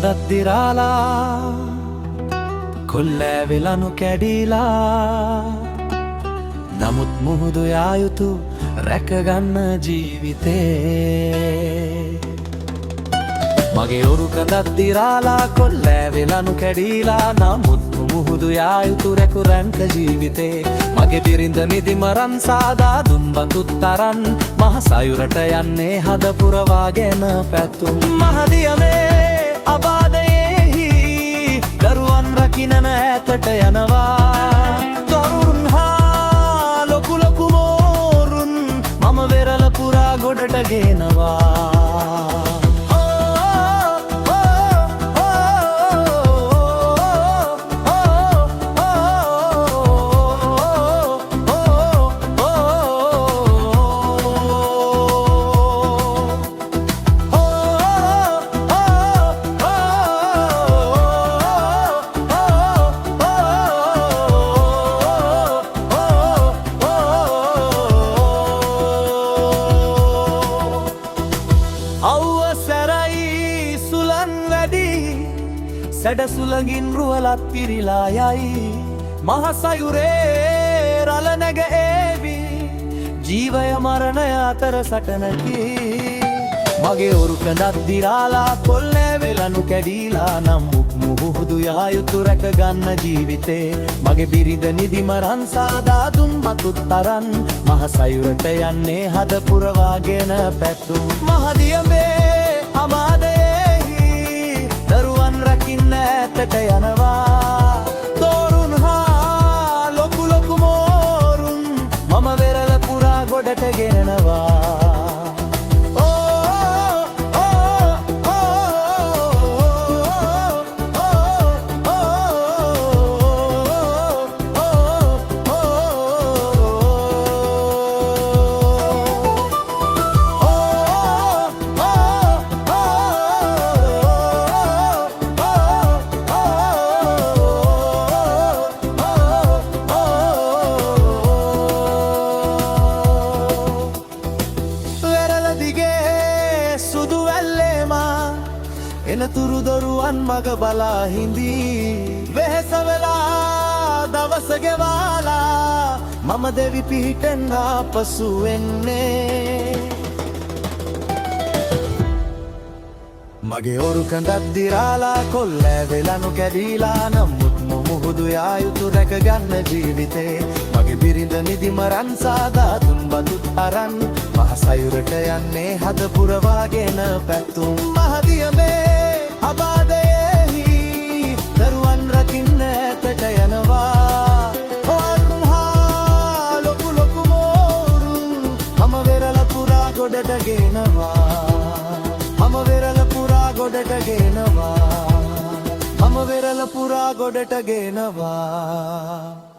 කඳක් දිරාලා කොල්ලෑවෙලනු කැඩීලා නමුත් මුහුදු යා යුතු රැකගන්න ජීවිතේ මගේ ඔරු කඳක් දිරාලා කොල්ලෑවෙලනු කැඩීලා නමුත් මුහුදු යා යුතු රැකුරැන්ක ජීවිතේ මගේ බිරිඳ නිදි මරන් සාදා දුන් බඳුත් තරන් මහ සයුරට යන්නේ හද පුරවාගෙන පැතුම් මහදියමේ අබාධයේහි දරුවන් රකින්න ඈතට යනවා තරුණ හා ලොකු ලොකු මෝරුන් මම වෙරළ පුරා ගොඩට ගෙනවා සැඩ සුළඟින් රුවලත් පිරිලා යයි මහ සයුරේ රළ නැග ඒවි ජීවය මරණය අතර සටනකි මගේ ඔරු කඳක් දිරාලා කොල්ලෑවෙලනු කැඩීලා නමුත් මුහුදු යා යුතු රැකගන්න ජීවිතේ මගේ බිරිඳ නිදි මරන් සාදා දුන් බඳුත් තරන් මහ සයුරට යන්නේ හද පුරවාගෙන පැතුම් මහදියමේ අමාදයේහි දරුවන් රකින්න ඈතට යනවා තෝරුන් හා ලොකු ලොකු මෝරුන් මම වෙරළ පුරා ගොඩට ගෙනනවා එනතුරු දොරුවන් මග බලා හිඳී වෙහෙස වෙලා දවස ගෙවාලා මම දෙවි පිහිටෙන් ආපසු වෙන්නේ මගේ ඔරු කඳක් දිරාලා කොල්ලෑවෙලනු කැඩීලා නමුත් මුහුදු යා යුතු රැකගන්න ජීවිතේ මගේ බිරිඳ නිදි මරන් සාදා දුන් බඳුත් අරන් මහ සයුරට යන්නේ හද පුරවාගෙන පැතුම් මහදියමේ අබාධයේහි දරුවන් රකින්න ඈතට යනවා තරුණ හා ලොකු ලොකු මෝරුන් මම වෙරළ පුරා ගොඩට ගෙනවා මම වෙරළ පුරා ගොඩට ගෙනවා මම වෙරළ පුරා ගොඩට ගෙනවා